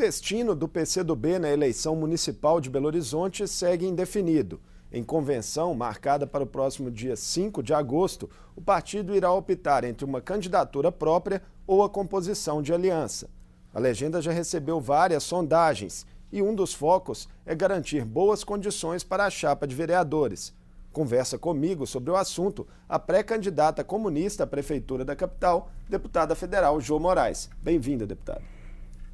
destino do PCdoB na eleição municipal de Belo Horizonte segue indefinido. Em convenção marcada para o próximo dia 5 de agosto, o partido irá optar entre uma candidatura própria ou a composição de aliança. A legenda já recebeu várias sondagens e um dos focos é garantir boas condições para a chapa de vereadores. Conversa comigo sobre o assunto a pré-candidata comunista à Prefeitura da capital, deputada federal Jo Moraes. Bem-vinda, deputada.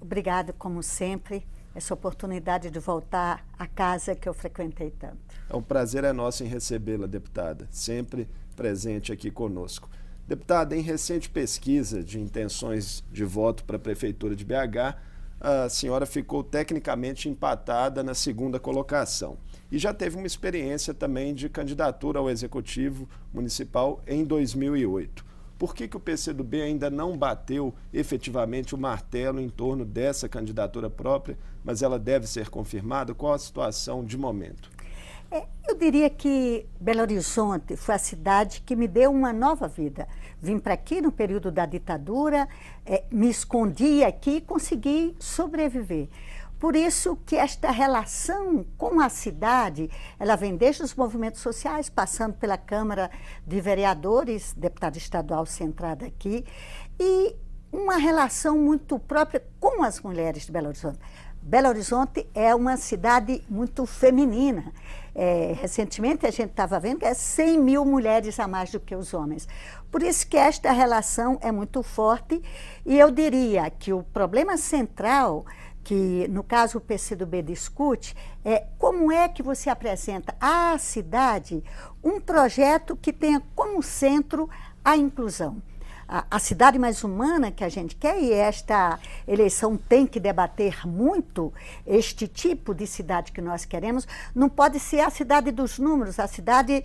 Obrigada, como sempre, essa oportunidade de voltar à casa que eu frequentei tanto. É um prazer nosso em recebê-la, deputada, sempre presente aqui conosco. Deputada, em recente pesquisa de intenções de voto para a Prefeitura de BH, a senhora ficou tecnicamente empatada na segunda colocação. E já teve uma experiência também de candidatura ao Executivo Municipal em 2008. Por que o PCdoB ainda não bateu efetivamente o martelo em torno dessa candidatura própria, mas ela deve ser confirmada? Qual a situação de momento? Eu diria que Belo Horizonte foi a cidade que me deu uma nova vida. Vim para aqui no período da ditadura, me escondi aqui e consegui sobreviver. Por isso que esta relação com a cidade, ela vem desde os movimentos sociais, passando pela Câmara de Vereadores, deputada estadual centrada aqui, e uma relação muito própria com as mulheres de Belo Horizonte. Belo Horizonte é uma cidade muito feminina. Recentemente a gente estava vendo que é 100 mil mulheres a mais do que os homens. Por isso que esta relação é muito forte e eu diria que o problema central que, no caso, o PCdoB discute, é como é que você apresenta à cidade um projeto que tenha como centro a inclusão. A cidade mais humana que a gente quer, e esta eleição tem que debater muito este tipo de cidade que nós queremos, não pode ser a cidade dos números, a cidade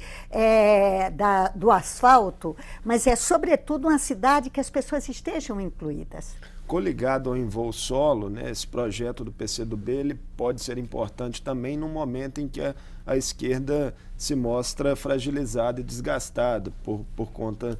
do asfalto, mas é, sobretudo, uma cidade que as pessoas estejam incluídas. Coligado ao Em Voo Solo, né, esse projeto do PCdoB ele pode ser importante também no momento em que a esquerda se mostra fragilizada e desgastada por conta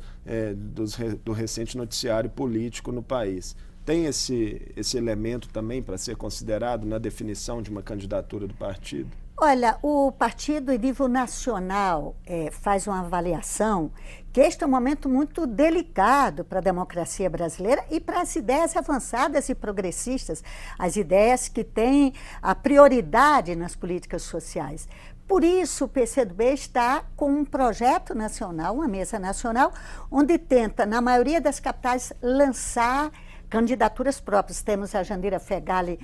do recente noticiário político no país. Tem esse elemento também para ser considerado na definição de uma candidatura do partido? Olha, o partido, em nível nacional, faz uma avaliação que este é um momento muito delicado para a democracia brasileira e para as ideias avançadas e progressistas, as ideias que têm a prioridade nas políticas sociais. Por isso, o PCdoB está com um projeto nacional, uma mesa nacional, onde tenta, na maioria das capitais, lançar candidaturas próprias. Temos a Jandira Fegali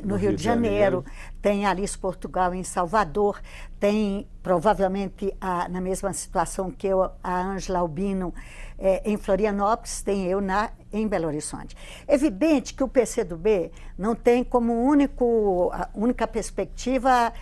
no Rio de Janeiro, tem a Alice Portugal em Salvador, tem provavelmente na mesma situação que eu, a Ângela Albino em Florianópolis, tem eu em Belo Horizonte. Evidente que o PCdoB não tem como única perspectiva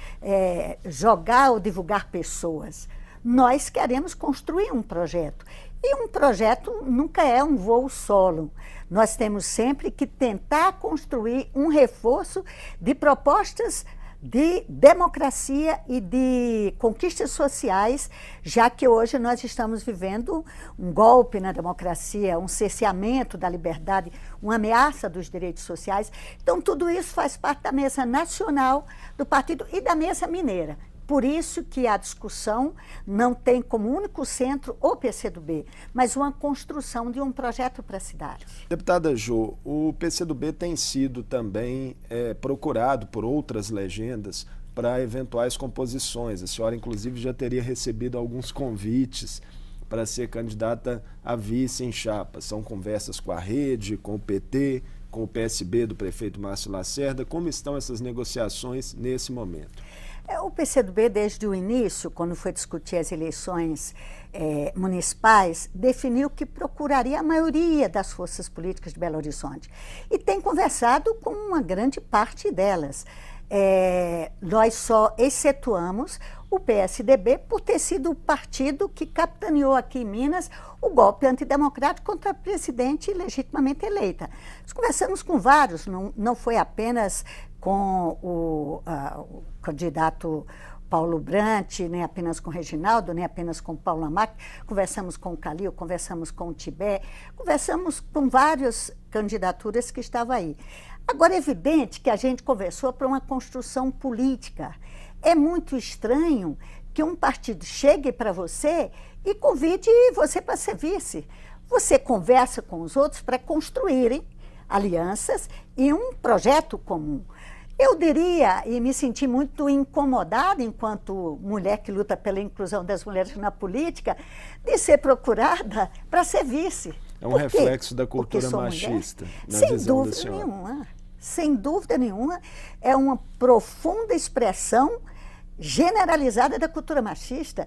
jogar ou divulgar pessoas. Nós queremos construir um projeto. E um projeto nunca é um voo solo. Nós temos sempre que tentar construir um reforço de propostas de democracia e de conquistas sociais, já que hoje nós estamos vivendo um golpe na democracia, um cerceamento da liberdade, uma ameaça dos direitos sociais. Então, tudo isso faz parte da mesa nacional do partido e da mesa mineira. Por isso que a discussão não tem como único centro o PCdoB, mas uma construção de um projeto para a cidade. Deputada Jo, o PCdoB tem sido também procurado por outras legendas para eventuais composições. A senhora, inclusive, já teria recebido alguns convites para ser candidata a vice em chapa. São conversas com a Rede, com o PT, com o PSB do prefeito Márcio Lacerda. Como estão essas negociações nesse momento? O PCdoB, desde o início, quando foi discutir as eleições municipais, definiu que procuraria a maioria das forças políticas de Belo Horizonte. E tem conversado com uma grande parte delas. Nós só excetuamos o PSDB por ter sido o partido que capitaneou aqui em Minas o golpe antidemocrático contra a presidente legitimamente eleita. Nós conversamos com vários, não foi apenas com o candidato Paulo Brant, nem apenas com o Reginaldo, nem apenas com o Paulo Amarque, conversamos com o Calil, conversamos com o Tibé, conversamos com várias candidaturas que estavam aí. Agora, é evidente que a gente conversou para uma construção política. É muito estranho que um partido chegue para você e convide você para ser vice. Você conversa com os outros para construírem alianças e um projeto comum. Eu diria, e me senti muito incomodada enquanto mulher que luta pela inclusão das mulheres na política, de ser procurada para ser vice. É um reflexo da cultura machista, na visão da senhora. Sem dúvida nenhuma. Sem dúvida nenhuma, é uma profunda expressão generalizada da cultura machista.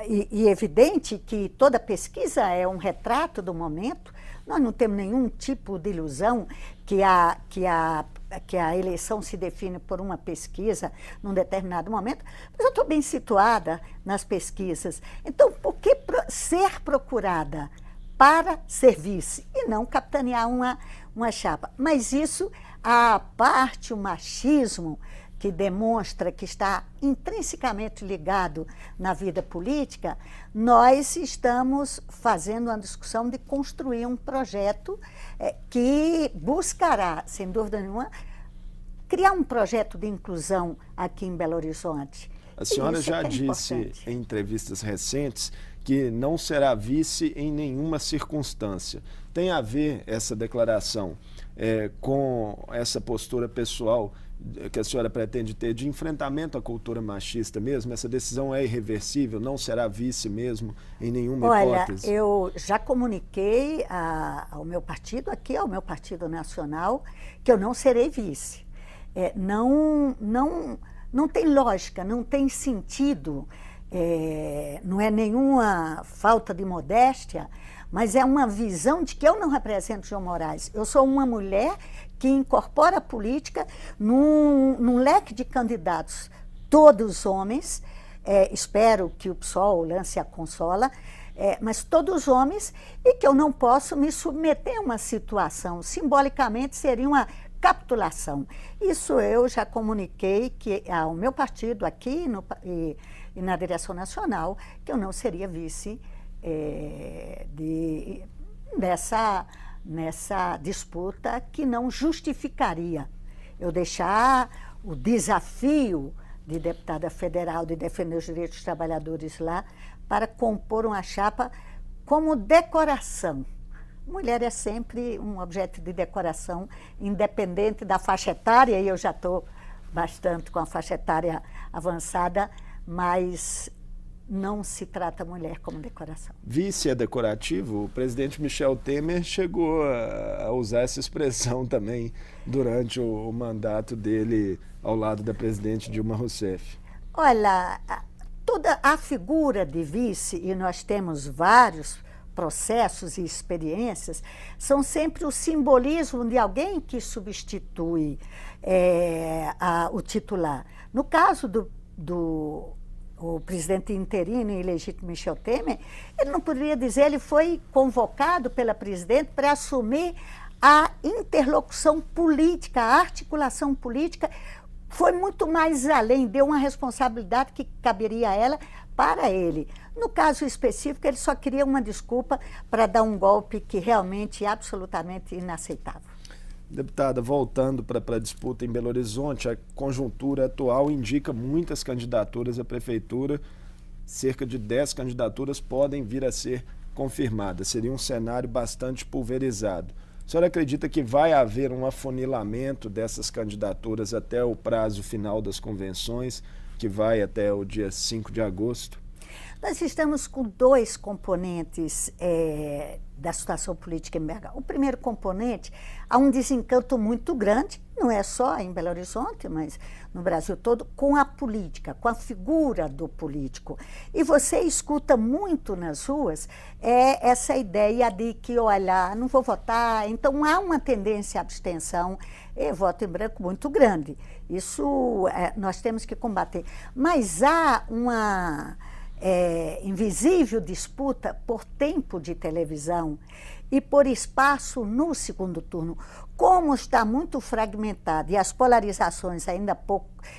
E evidente que toda pesquisa é um retrato do momento. Nós não temos nenhum tipo de ilusão que a eleição se define por uma pesquisa num determinado momento, mas eu estou bem situada nas pesquisas. Então, por que ser procurada para ser vice e não capitanear uma chapa? Mas isso, a parte, o machismo, que demonstra que está intrinsecamente ligado na vida política, nós estamos fazendo uma discussão de construir um projeto que buscará, sem dúvida nenhuma, criar um projeto de inclusão aqui em Belo Horizonte. A senhora já disse em entrevistas recentes que não será vice em nenhuma circunstância. Tem a ver essa declaração com essa postura pessoal que a senhora pretende ter de enfrentamento à cultura machista mesmo? Essa decisão é irreversível? Não será vice mesmo em nenhuma hipótese? Olha, eu já comuniquei ao meu partido, aqui ao meu Partido Nacional, que eu não serei vice. Não tem lógica, não tem sentido, não é nenhuma falta de modéstia, mas é uma visão de que eu não represento João Moraes. Eu sou uma mulher que incorpora a política num leque de candidatos, todos homens, espero que o PSOL lance a consola, mas todos homens, e que eu não posso me submeter a uma situação, simbolicamente seria uma capitulação. Isso eu já comuniquei ao meu partido aqui e na direção nacional, que eu não seria vice nessa disputa, que não justificaria eu deixar o desafio de deputada federal de defender os direitos dos trabalhadores lá para compor uma chapa como decoração. Mulher é sempre um objeto de decoração, independente da faixa etária, e eu já estou bastante com a faixa etária avançada, mas não se trata a mulher como decoração. Vice é decorativo? O presidente Michel Temer chegou a usar essa expressão também durante o mandato dele ao lado da presidente Dilma Rousseff. Olha, toda a figura de vice, e nós temos vários processos e experiências, são sempre o simbolismo de alguém que substitui o titular. No caso o presidente interino e ilegítimo Michel Temer, ele não poderia dizer, ele foi convocado pela presidente para assumir a interlocução política, a articulação política, foi muito mais além, deu uma responsabilidade que caberia a ela para ele. No caso específico, ele só queria uma desculpa para dar um golpe que realmente é absolutamente inaceitável. Deputada, voltando para a disputa em Belo Horizonte, a conjuntura atual indica muitas candidaturas à prefeitura, cerca de 10 candidaturas podem vir a ser confirmadas. Seria um cenário bastante pulverizado. A senhora acredita que vai haver um afunilamento dessas candidaturas até o prazo final das convenções, que vai até o dia 5 de agosto? Nós estamos com dois componentes da situação política em BH. O primeiro componente, há um desencanto muito grande, não é só em Belo Horizonte, mas no Brasil todo, com a política, com a figura do político. E você escuta muito nas ruas essa ideia de que, olha, não vou votar, então há uma tendência à abstenção e voto em branco muito grande. Isso nós temos que combater. Mas há uma invisível disputa por tempo de televisão e por espaço no segundo turno. Como está muito fragmentado e as polarizações ainda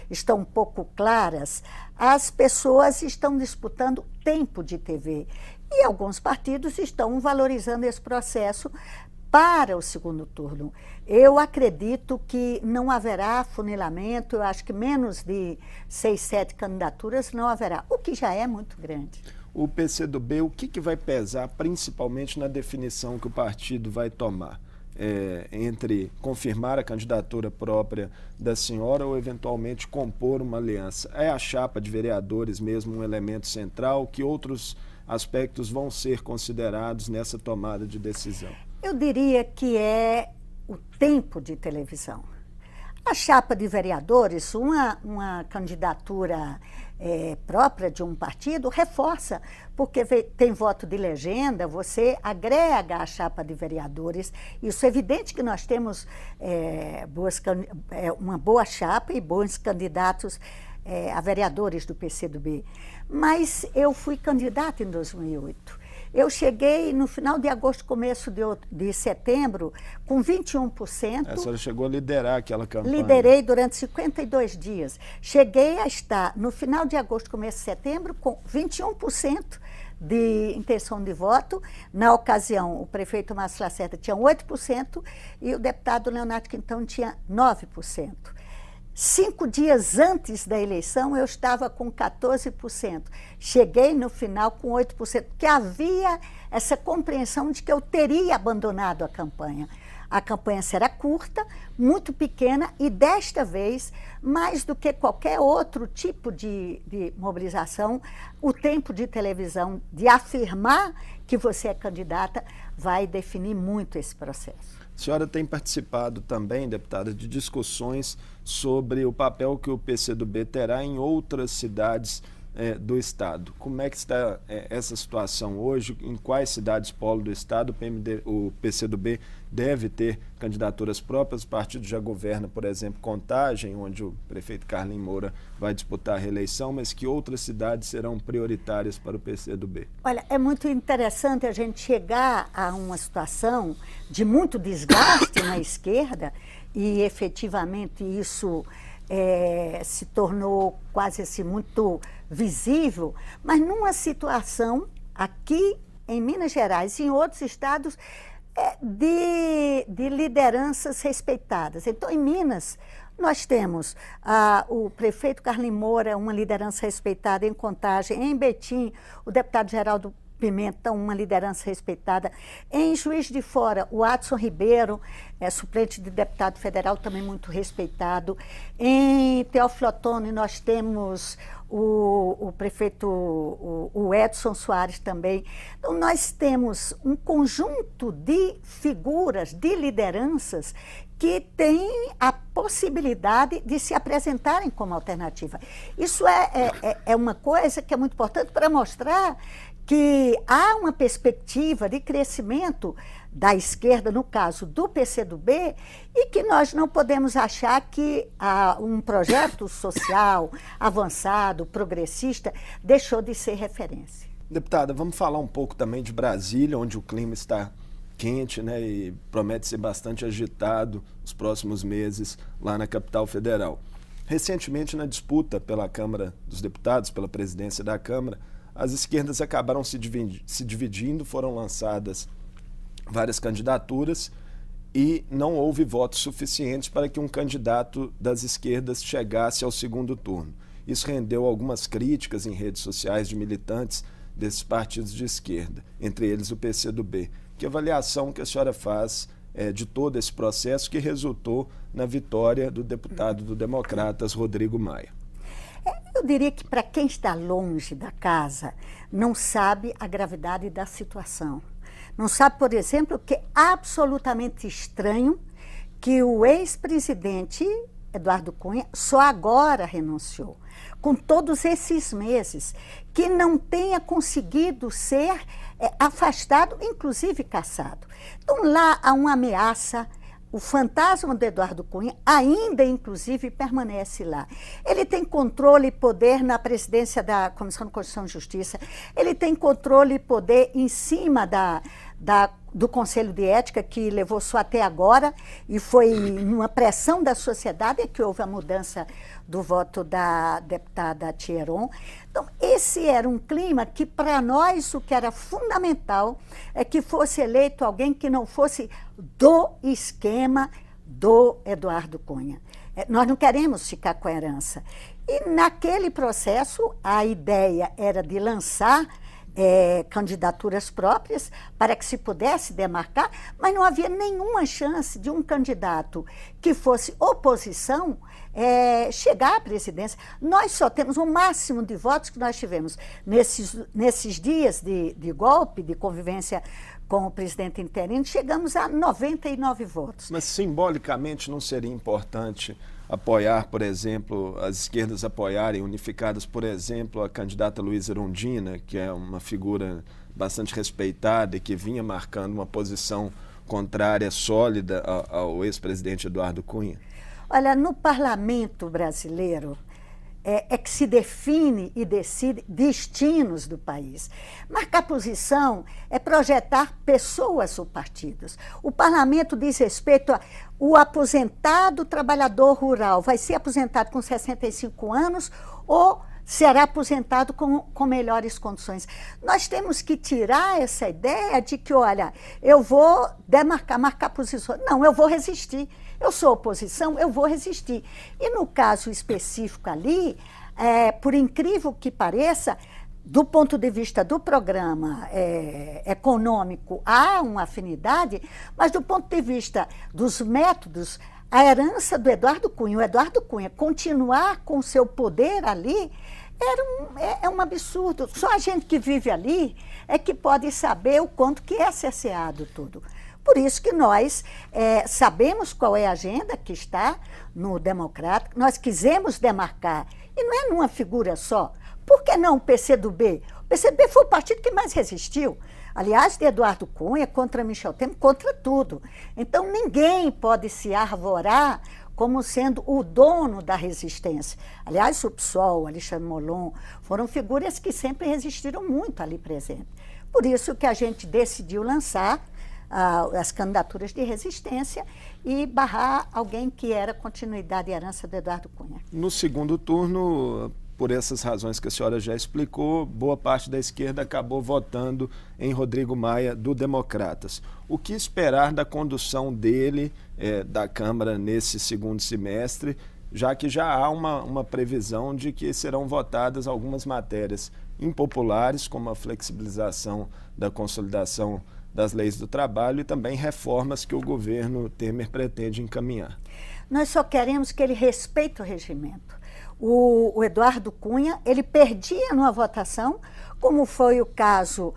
estão pouco claras, as pessoas estão disputando tempo de TV. E alguns partidos estão valorizando esse processo para o segundo turno. Eu acredito que não haverá funilamento, eu acho que menos de 6, 7 candidaturas não haverá, o que já é muito grande. O PCdoB, o que vai pesar principalmente na definição que o partido vai tomar? Entre confirmar a candidatura própria da senhora ou eventualmente compor uma aliança? É a chapa de vereadores mesmo um elemento central? Que outros aspectos vão ser considerados nessa tomada de decisão? Eu diria que é o tempo de televisão. A chapa de vereadores, uma candidatura própria de um partido, reforça, porque tem voto de legenda, você agrega a chapa de vereadores. Isso é evidente que nós temos uma boa chapa e bons candidatos a vereadores do PCdoB. Mas eu fui candidata em 2008. Eu cheguei no final de agosto, começo de setembro, com 21%. A senhora chegou a liderar aquela campanha. Liderei durante 52 dias. Cheguei a estar, no final de agosto, começo de setembro, com 21% de intenção de voto. Na ocasião, o prefeito Márcio Lacerda tinha 8% e o deputado Leonardo Quintão tinha 9%. 5 dias antes da eleição, eu estava com 14%. Cheguei no final com 8%, porque havia essa compreensão de que eu teria abandonado a campanha. A campanha será curta, muito pequena e, desta vez, mais do que qualquer outro tipo de mobilização, o tempo de televisão, de afirmar que você é candidata, vai definir muito esse processo. A senhora tem participado também, deputada, de discussões sobre o papel que o PCdoB terá em outras cidades do Estado. Como é que está essa situação hoje? Em quais cidades polo do Estado o PCdoB deve ter candidaturas próprias? O partido já governa, por exemplo, Contagem, onde o prefeito Carlinhos Moura vai disputar a reeleição, mas que outras cidades serão prioritárias para o PCdoB? Olha, é muito interessante a gente chegar a uma situação de muito desgaste na esquerda e, efetivamente, isso se tornou quase assim muito visível, mas numa situação aqui em Minas Gerais e em outros estados de lideranças respeitadas. Então, em Minas, nós temos o prefeito Carlinhos Moura, uma liderança respeitada em Contagem, em Betim, o deputado Geraldo Pimenta, uma liderança respeitada. Em Juiz de Fora, o Adson Ribeiro, suplente de deputado federal, também muito respeitado. Em Teófilo Otoni, nós temos o prefeito, o Edson Soares também. Então, nós temos um conjunto de figuras, de lideranças, que têm a possibilidade de se apresentarem como alternativa. Isso é uma coisa que é muito importante para mostrar que há uma perspectiva de crescimento da esquerda, no caso do PCdoB, e que nós não podemos achar que um projeto social avançado, progressista, deixou de ser referência. Deputada, vamos falar um pouco também de Brasília, onde o clima está quente, né, e promete ser bastante agitado nos próximos meses lá na capital federal. Recentemente, na disputa pela Câmara dos Deputados, pela presidência da Câmara, as esquerdas acabaram se dividindo, foram lançadas várias candidaturas e não houve votos suficientes para que um candidato das esquerdas chegasse ao segundo turno. Isso rendeu algumas críticas em redes sociais de militantes desses partidos de esquerda, entre eles o PCdoB. Que avaliação que a senhora faz de todo esse processo que resultou na vitória do deputado do Democratas, Rodrigo Maia? Eu diria que para quem está longe da casa, não sabe a gravidade da situação. Não sabe, por exemplo, que é absolutamente estranho que o ex-presidente Eduardo Cunha só agora renunciou, com todos esses meses, que não tenha conseguido ser afastado, inclusive cassado. Então lá há uma ameaça. O fantasma do Eduardo Cunha ainda, inclusive, permanece lá. Ele tem controle e poder na presidência da Comissão de Constituição e Justiça, ele tem controle e poder em cima do Conselho de Ética, que levou só até agora, e foi numa pressão da sociedade que houve a mudança do voto da deputada Thieron. Então, esse era um clima que, para nós, o que era fundamental é que fosse eleito alguém que não fosse do esquema do Eduardo Cunha. Nós não queremos ficar com a herança. E, naquele processo, a ideia era de lançar candidaturas próprias para que se pudesse demarcar, mas não havia nenhuma chance de um candidato que fosse oposição chegar à presidência. Nós só temos o máximo de votos que nós tivemos nesses dias de golpe, de convivência com o presidente interino, chegamos a 99 votos. Mas simbolicamente não seria importante apoiar, por exemplo, as esquerdas apoiarem, unificadas, por exemplo, a candidata Luísa Erundina, que é uma figura bastante respeitada e que vinha marcando uma posição contrária sólida ao ex-presidente Eduardo Cunha? Olha, no parlamento brasileiro que se define e decide destinos do país. Marcar posição é projetar pessoas ou partidos. O parlamento diz respeito ao aposentado trabalhador rural. Vai ser aposentado com 65 anos ou será aposentado com melhores condições. Nós temos que tirar essa ideia de que, olha, eu vou marcar posição. Não, eu vou resistir. Eu sou oposição, eu vou resistir. E no caso específico ali, por incrível que pareça, do ponto de vista do programa econômico, há uma afinidade, mas do ponto de vista dos métodos, a herança do Eduardo Cunha, o Eduardo Cunha continuar com o seu poder ali, é um absurdo. Só a gente que vive ali é que pode saber o quanto que é cerceado tudo. Por isso que nós sabemos qual é a agenda que está no Democrático, nós quisemos demarcar, e não é numa figura só. Por que não o PCdoB? O PCdoB foi o partido que mais resistiu. Aliás, de Eduardo Cunha contra Michel Temer, contra tudo. Então, ninguém pode se arvorar como sendo o dono da resistência. Aliás, o PSOL, Alexandre Molon, foram figuras que sempre resistiram muito ali presentes. Por isso que a gente decidiu lançar as candidaturas de resistência e barrar alguém que era continuidade e herança do Eduardo Cunha. No segundo turno, por essas razões que a senhora já explicou, boa parte da esquerda acabou votando em Rodrigo Maia, do Democratas. O que esperar da condução dele, da Câmara, nesse segundo semestre, já que já há uma previsão de que serão votadas algumas matérias impopulares, como a flexibilização da consolidação das leis do trabalho e também reformas que o governo Temer pretende encaminhar? Nós só queremos que ele respeite o regimento. O Eduardo Cunha, ele perdia numa votação, como foi o caso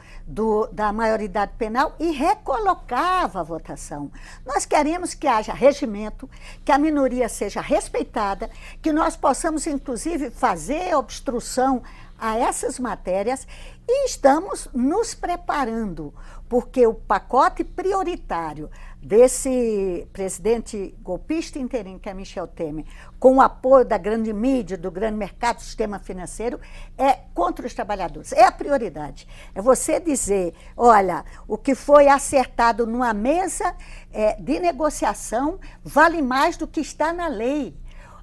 da maioridade penal, e recolocava a votação. Nós queremos que haja regimento, que a minoria seja respeitada, que nós possamos, inclusive, fazer obstrução a essas matérias e estamos nos preparando, porque o pacote prioritário desse presidente golpista interino, que é Michel Temer, com o apoio da grande mídia, do grande mercado, do sistema financeiro, é contra os trabalhadores. É a prioridade. É você dizer, olha, o que foi acertado numa mesa de negociação vale mais do que está na lei.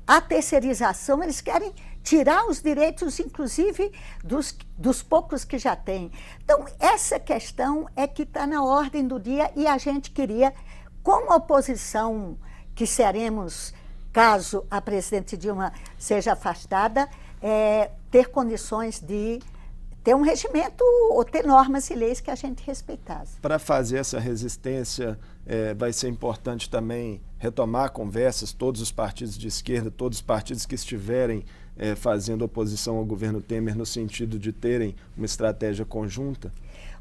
A terceirização, eles querem tirar os direitos, inclusive, dos poucos que já têm. Então, essa questão é que está na ordem do dia e a gente queria, como oposição que seremos, caso a presidente Dilma seja afastada, ter condições de ter um regimento ou ter normas e leis que a gente respeitasse. Para fazer essa resistência, vai ser importante também retomar conversas, todos os partidos de esquerda, todos os partidos que estiverem fazendo oposição ao governo Temer, no sentido de terem uma estratégia conjunta?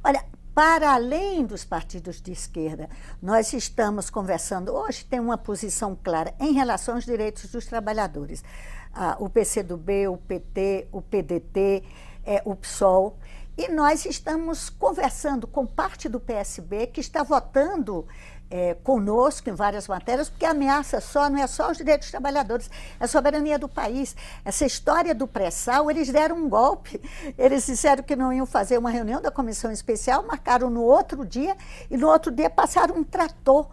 Olha, para além dos partidos de esquerda, nós estamos conversando, hoje tem uma posição clara em relação aos direitos dos trabalhadores. O PCdoB, o PT, o PDT, o PSOL, E nós estamos conversando com parte do PSB que está votando conosco em várias matérias, porque a ameaça não é só os direitos dos trabalhadores, é a soberania do país. Essa história do pré-sal, eles deram um golpe, eles disseram que não iam fazer uma reunião da comissão especial, marcaram no outro dia, e no outro dia passaram um trator,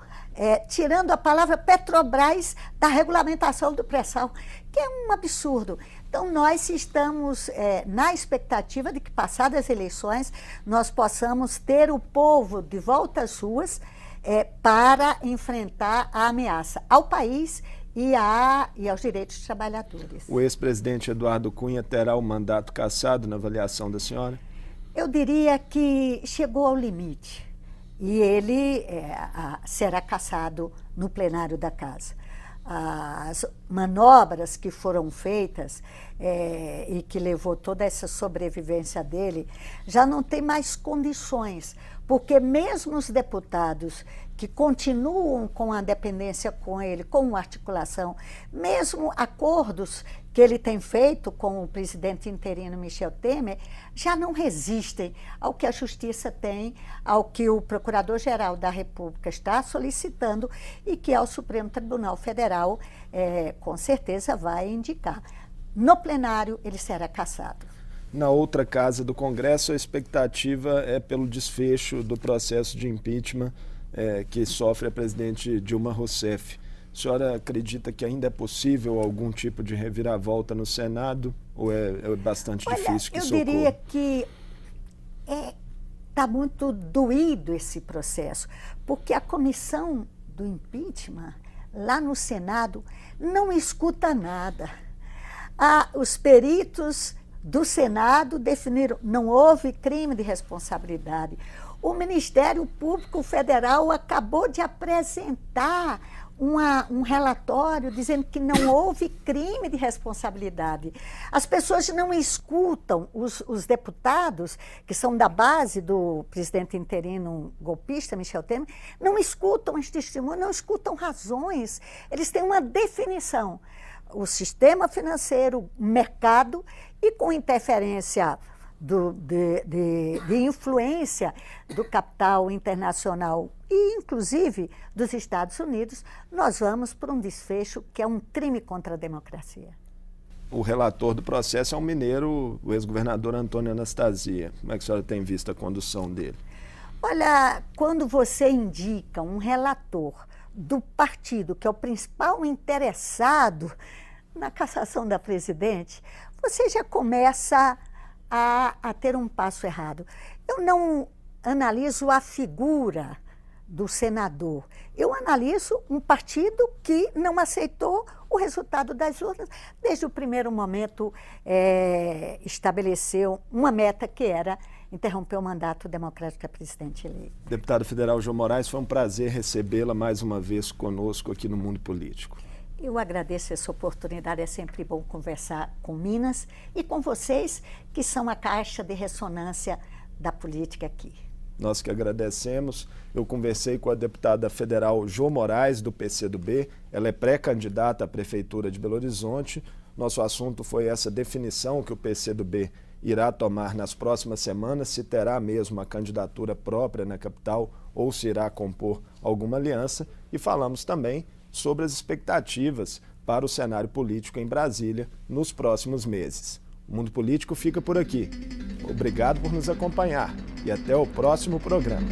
tirando a palavra Petrobras da regulamentação do pré-sal, que é um absurdo. Então, nós estamos na expectativa de que, passadas as eleições, nós possamos ter o povo de volta às ruas para enfrentar a ameaça ao país e aos direitos dos trabalhadores. O ex-presidente Eduardo Cunha terá o mandato cassado na avaliação da senhora? Eu diria que chegou ao limite e ele será cassado no plenário da Casa. As manobras que foram feitas e que levou toda essa sobrevivência dele, já não tem mais condições, porque mesmo os deputados que continuam com a dependência com ele, com articulação, mesmo acordos que ele tem feito com o presidente interino Michel Temer, já não resistem ao que a Justiça tem, ao que o Procurador-Geral da República está solicitando e que ao Supremo Tribunal Federal, com certeza, vai indicar. No plenário, ele será cassado. Na outra casa do Congresso, a expectativa é pelo desfecho do processo de impeachment que sofre a presidente Dilma Rousseff. A senhora acredita que ainda é possível algum tipo de reviravolta no Senado ou é bastante difícil que isso ocorra? Eu diria que está muito doído esse processo, porque a comissão do impeachment, lá no Senado, não escuta nada. Os peritos do Senado definiram, não houve crime de responsabilidade. O Ministério Público Federal acabou de apresentar um relatório dizendo que não houve crime de responsabilidade. As pessoas não escutam, os deputados, que são da base do presidente interino golpista, Michel Temer, não escutam esse testemunho, não escutam razões. Eles têm uma definição. O sistema financeiro, o mercado, e com interferência de influência do capital internacional e, inclusive, dos Estados Unidos, nós vamos para um desfecho que é um crime contra a democracia. O relator do processo é um mineiro, o ex-governador Antônio Anastasia. Como é que a senhora tem visto a condução dele? Olha, quando você indica um relator do partido que é o principal interessado na cassação da presidente, você já começa a ter um passo errado. Eu não analiso a figura do senador, eu analiso um partido que não aceitou o resultado das urnas. Desde o primeiro momento estabeleceu uma meta que era interromper o mandato democrático da presidente eleita. Deputado federal João Moraes, foi um prazer recebê-la mais uma vez conosco aqui no Mundo Político. Eu agradeço essa oportunidade, é sempre bom conversar com Minas e com vocês, que são a caixa de ressonância da política aqui. Nós que agradecemos. Eu conversei com a deputada federal João Moraes, do PCdoB. Ela é pré-candidata à Prefeitura de Belo Horizonte. Nosso assunto foi essa definição que o PCdoB irá tomar nas próximas semanas, se terá mesmo a candidatura própria na capital ou se irá compor alguma aliança. E falamos também sobre as expectativas para o cenário político em Brasília nos próximos meses. O Mundo Político fica por aqui. Obrigado por nos acompanhar e até o próximo programa.